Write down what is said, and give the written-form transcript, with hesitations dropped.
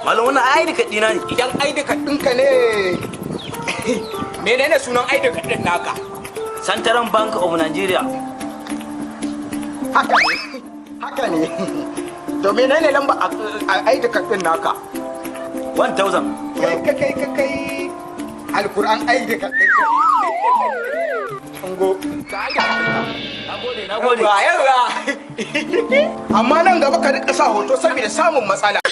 Malam wannan ID card dina ne. Idan ID card ɗinka ne, menene sunan ID card ɗin naka? Central Bank of Nigeria. Haka ne. To menene lamba ID card ɗin naka? 1000. Kai. Alkur'an ID card ɗinka. Ungo. Nagode. Yawa. Amma nan gaba ka rika sa hoto saboda samun matsala.